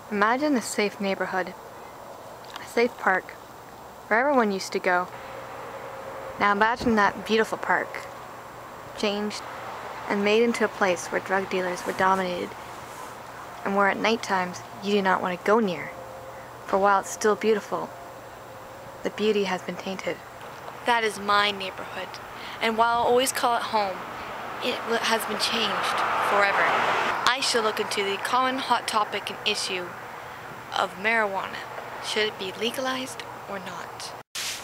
Imagine a safe neighborhood, a safe park, where everyone used to go. Now imagine that beautiful park, changed and made into a place where drug dealers were dominated, and where at night times you do not want to go near, for while it's still beautiful, the beauty has been tainted. That is my neighborhood, and while I'll always call it home, it has been changed forever. I shall look into the common hot topic and issue of marijuana. Should it be legalized or not?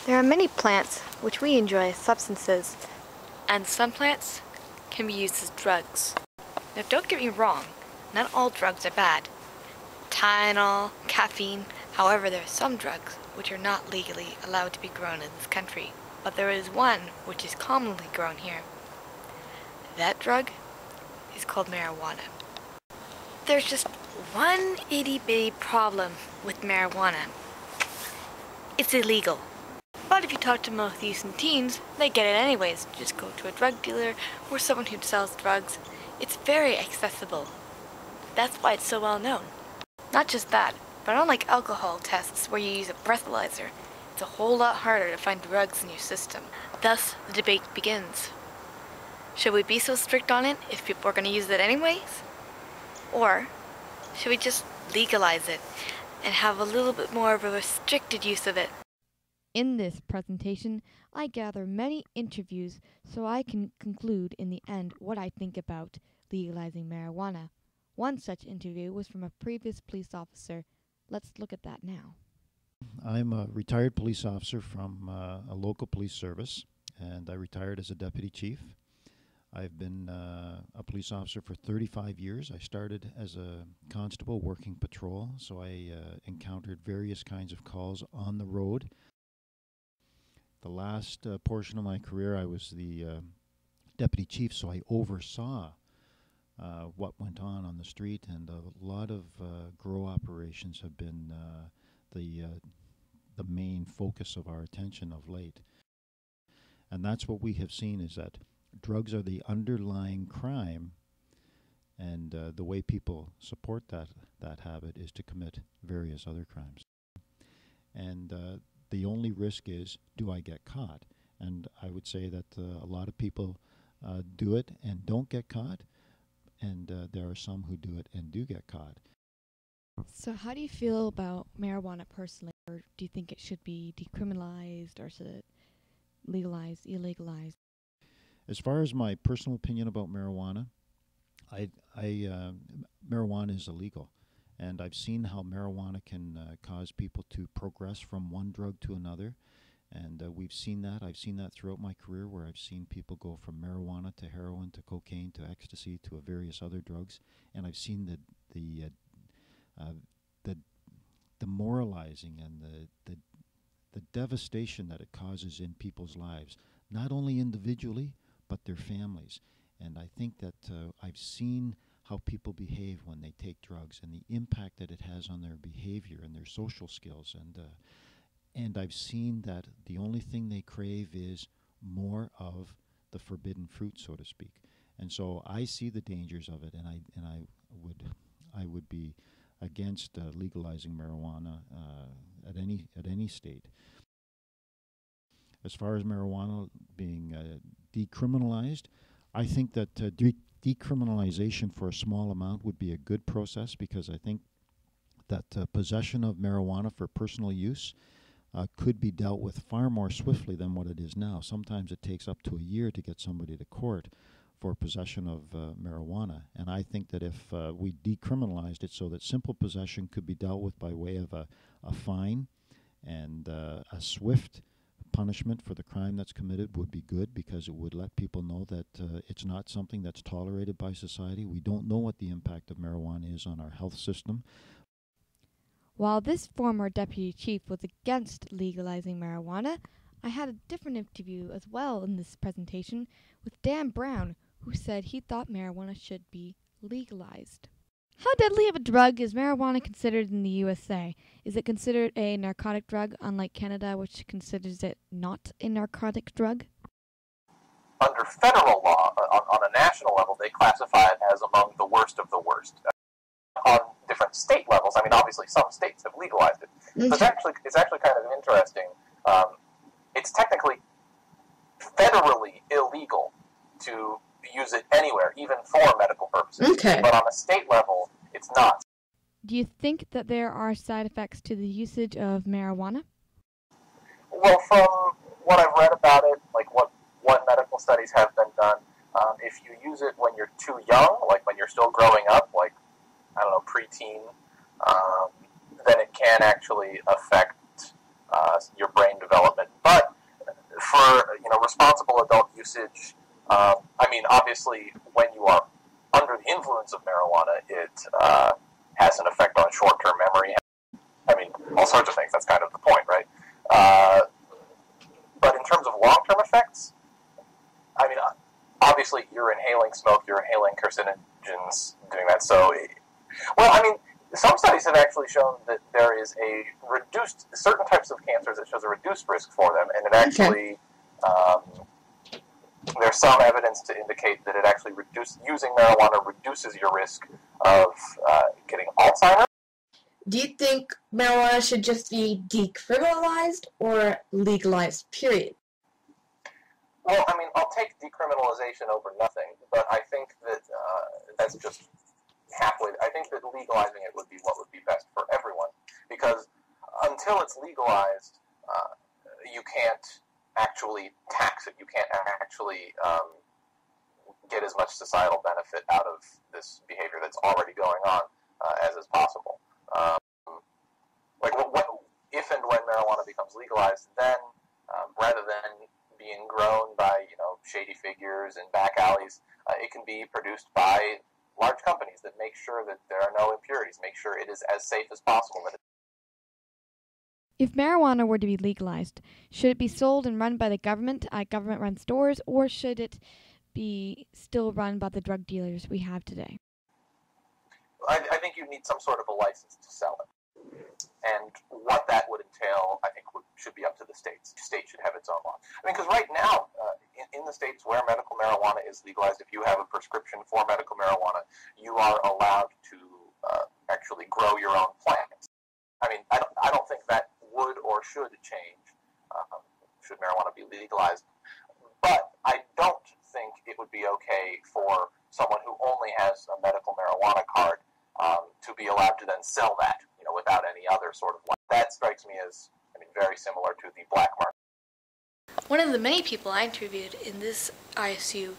There are many plants which we enjoy as substances, and some plants can be used as drugs. Now don't get me wrong, not all drugs are bad. Tylenol, caffeine, however there are some drugs which are not legally allowed to be grown in this country, but there is one which is commonly grown here. That drug is called marijuana. There's just one itty-bitty problem with marijuana. It's illegal. But if you talk to most youth and teens, they get it anyways. Just go to a drug dealer or someone who sells drugs. It's very accessible. That's why it's so well known. Not just that, but unlike alcohol tests where you use a breathalyzer, it's a whole lot harder to find drugs in your system. Thus, the debate begins. Should we be so strict on it if people are going to use it anyways? Or should we just legalize it and have a little bit more of a restricted use of it? In this presentation, I gather many interviews so I can conclude in the end what I think about legalizing marijuana. One such interview was from a previous police officer. Let's look at that now. I'm a retired police officer from a local police service, and I retired as a deputy chief. I've been a police officer for 35 years. I started as a constable working patrol, so I encountered various kinds of calls on the road. The last portion of my career, I was the deputy chief, so I oversaw what went on the street, and a lot of grow operations have been the main focus of our attention of late. And that's what we have seen, is that drugs are the underlying crime, and the way people support that habit is to commit various other crimes. And the only risk is, do I get caught? And I would say that a lot of people do it and don't get caught, and there are some who do it and do get caught. So how do you feel about marijuana personally? Or do you think it should be decriminalized, or should it legalized, illegalized? As far as my personal opinion about marijuana, marijuana is illegal. And I've seen how marijuana can cause people to progress from one drug to another. And we've seen that. I've seen that throughout my career, where I've seen people go from marijuana to heroin to cocaine to ecstasy to various other drugs. And I've seen the demoralizing and the devastation that it causes in people's lives, not only individually, but their families. And I think that I've seen how people behave when they take drugs, and the impact that it has on their behavior and their social skills. And I've seen that the only thing they crave is more of the forbidden fruit, so to speak. And so I see the dangers of it, and I would be against legalizing marijuana at any state. As far as marijuana being decriminalized, I think that decriminalization for a small amount would be a good process, because I think that possession of marijuana for personal use could be dealt with far more swiftly than what it is now. Sometimes it takes up to a year to get somebody to court for possession of marijuana. And I think that if we decriminalized it so that simple possession could be dealt with by way of a fine and a swift punishment for the crime that's committed, would be good, because it would let people know that it's not something that's tolerated by society. We don't know what the impact of marijuana is on our health system. While this former deputy chief was against legalizing marijuana, I had a different interview as well in this presentation with Dan Brown, who said he thought marijuana should be legalized. How deadly of a drug is marijuana considered in the USA? Is it considered a narcotic drug, unlike Canada, which considers it not a narcotic drug? Under federal law, on a national level, they classify it as among the worst of the worst. on different state levels. I mean, obviously, some states have legalized it. Okay. So it's actually kind of interesting. It's technically federally illegal to use it anywhere, even for medical purposes. Okay. But on a state level, it's not. Do you think that there are side effects to the usage of marijuana? Well, from what I've read about it, like what medical studies have been done, if you use it when you're too young, like when you're still growing up, like, I don't know, preteen, then it can actually affect your brain development. But for, responsible adult usage, I mean, obviously, when you are under the influence of marijuana, it has an effect on short-term memory. I mean, all sorts of things. That's kind of the point, right? But in terms of long-term effects, I mean, obviously, you're inhaling smoke, you're inhaling carcinogens doing that. So, some studies have actually shown that there is a reduced, certain types of cancers, it shows a reduced risk for them, and it actually, there's some evidence to indicate that it actually using marijuana reduces your risk of getting Alzheimer's. Do you think marijuana should just be decriminalized or legalized, period? Well, I mean, I'll take decriminalization over nothing, but I think that that's just halfway. I think that legalizing it would be what would be best for everyone, because until it's legalized, you can't actually tax it. You can't actually get as much societal benefit out of this behavior that's already going on as is possible. If and when marijuana becomes legalized, then rather than being grown by shady figures and back alleys, it can be produced by large companies that make sure that there are no impurities, make sure it is as safe as possible. If marijuana were to be legalized, should it be sold and run by the government at government-run stores, or should it be still run by the drug dealers we have today? I think you need some sort of a license to sell it. And what that would entail, I think, should be up to the states. The state should have its own law. I mean, because right now, in the states where medical marijuana is legalized, if you have a prescription for medical marijuana, you are allowed to actually grow your own plants. I mean, I don't think that would or should change should marijuana be legalized. But I don't think it would be okay for someone who only has a medical marijuana card to be allowed to then sell that, without any other sort of license. That strikes me as, very similar to the black market. One of the many people I interviewed in this ISU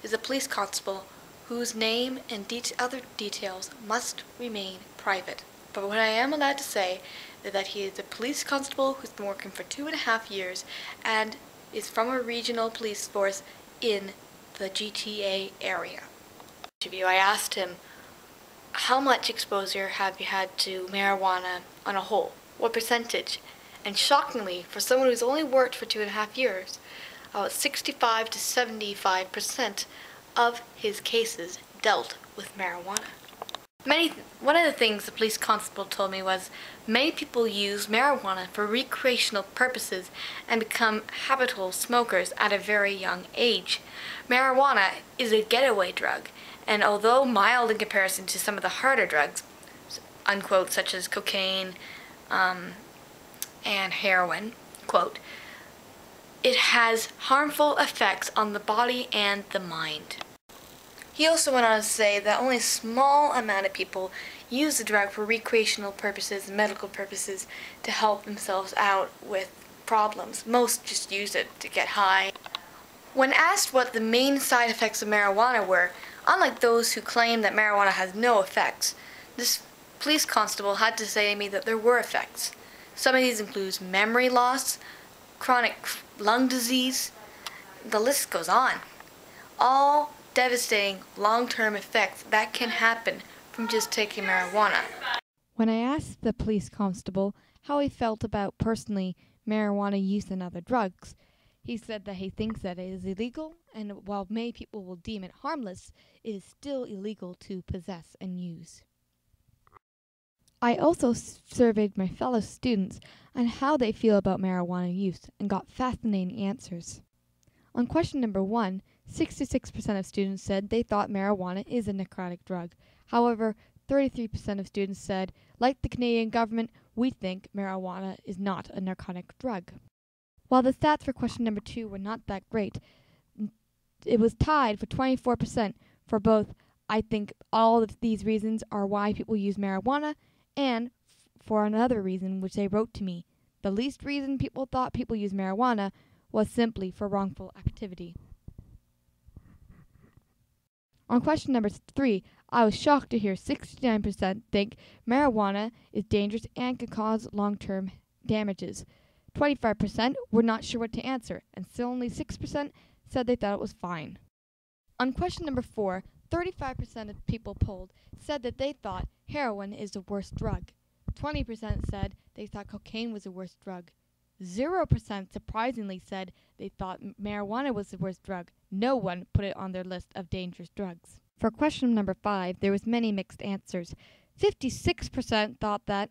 is a police constable whose name and other details must remain private. But what I am allowed to say is that he is a police constable who's been working for 2.5 years and is from a regional police force in the GTA area. I asked him, how much exposure have you had to marijuana on a whole? What percentage? And shockingly, for someone who's only worked for 2.5 years, about 65 to 75% of his cases dealt with marijuana. One of the things the police constable told me was many people use marijuana for recreational purposes and become habitual smokers at a very young age. Marijuana is a getaway drug, and although mild in comparison to some of the harder drugs, unquote, such as cocaine and heroin, quote, it has harmful effects on the body and the mind. He also went on to say that only a small amount of people use the drug for recreational purposes and medical purposes to help themselves out with problems. Most just use it to get high. When asked what the main side effects of marijuana were, unlike those who claim that marijuana has no effects, this police constable had to say to me that there were effects. Some of these include memory loss, chronic lung disease, the list goes on. All devastating long-term effects that can happen from just taking marijuana. When I asked the police constable how he felt about personally marijuana use and other drugs, he said that he thinks that it is illegal, and while many people will deem it harmless, it is still illegal to possess and use. I also surveyed my fellow students on how they feel about marijuana use and got fascinating answers. On question number 1, 66% of students said they thought marijuana is a narcotic drug. However, 33% of students said, like the Canadian government, we think marijuana is not a narcotic drug. While the stats for question number 2 were not that great, it was tied for 24% for both, I think all of these reasons are why people use marijuana, and for another reason which they wrote to me. The least reason people thought people use marijuana was simply for wrongful activity. On question number 3, I was shocked to hear 69% think marijuana is dangerous and could cause long-term damages. 25% were not sure what to answer, and still only 6% said they thought it was fine. On question number 4, 35% of people polled said that they thought heroin is the worst drug. 20% said they thought cocaine was the worst drug. 0% surprisingly said they thought marijuana was the worst drug. No one put it on their list of dangerous drugs. For question number 5, there was many mixed answers. 56% thought that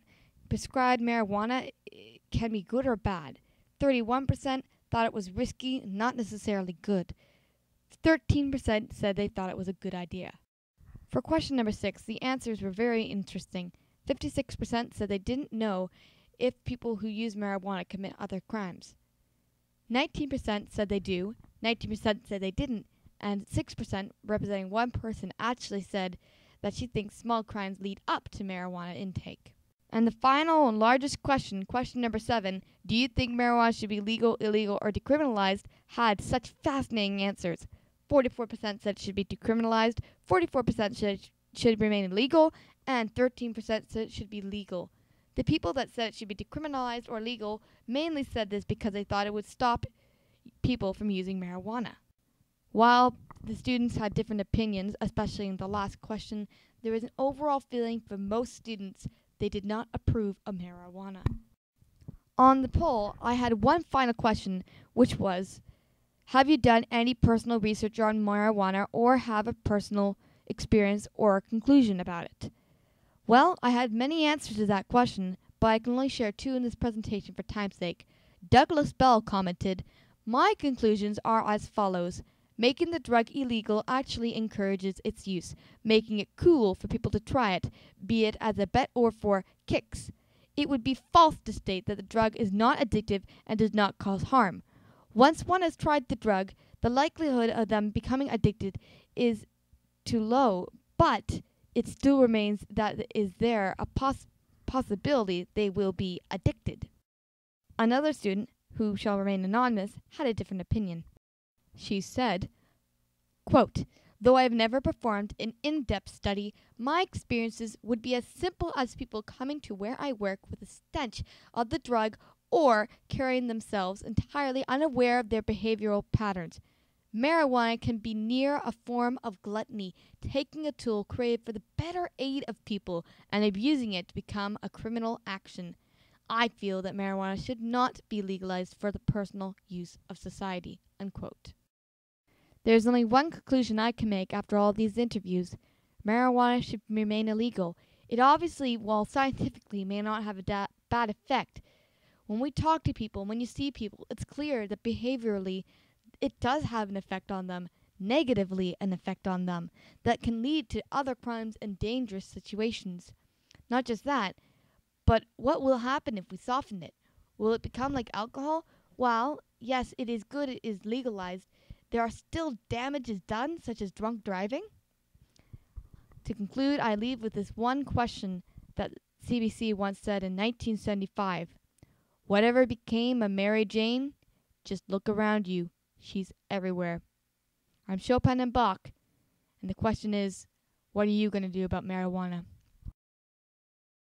prescribed marijuana can be good or bad. 31% thought it was risky, not necessarily good. 13% said they thought it was a good idea. For question number 6, the answers were very interesting. 56% said they didn't know if people who use marijuana commit other crimes. 19% said they do, 19% said they didn't, and 6%, representing one person, actually said that she thinks small crimes lead up to marijuana intake. And the final and largest question, question number 7, do you think marijuana should be legal, illegal, or decriminalized, had such fascinating answers. 44% said it should be decriminalized, 44% said it should remain illegal, and 13% said it should be legal. The people that said it should be decriminalized or legal mainly said this because they thought it would stop people from using marijuana. While the students had different opinions, especially in the last question, there was an overall feeling for most students they did not approve of marijuana. On the poll, I had one final question, which was, have you done any personal research on marijuana or have a personal experience or a conclusion about it? Well, I had many answers to that question, but I can only share 2 in this presentation for time's sake. Douglas Bell commented, my conclusions are as follows. Making the drug illegal actually encourages its use, making it cool for people to try it, be it as a bet or for kicks. It would be false to state that the drug is not addictive and does not cause harm. Once one has tried the drug, the likelihood of them becoming addicted is too low, but it still remains that is there a possibility they will be addicted. Another student, who shall remain anonymous, had a different opinion. She said, quote, though I have never performed an in-depth study, my experiences would be as simple as people coming to where I work with a stench of the drug or carrying themselves entirely unaware of their behavioral patterns. Marijuana can be near a form of gluttony, taking a tool created for the better aid of people and abusing it to become a criminal action. I feel that marijuana should not be legalized for the personal use of society. Unquote. There is only one conclusion I can make after all these interviews. Marijuana should remain illegal. It obviously, while scientifically, may not have a bad effect. When we talk to people, when you see people, it's clear that behaviorally, it does have an effect on them, negatively an effect on them, that can lead to other crimes and dangerous situations. Not just that, but what will happen if we soften it? Will it become like alcohol? Well, yes, it is good, it is legalized. There are still damages done, such as drunk driving. To conclude, I leave with this one question that CBC once said in 1975. Whatever became of Mary Jane, just look around you. She's everywhere. I'm Chopin and Bach, and the question is, what are you going to do about marijuana?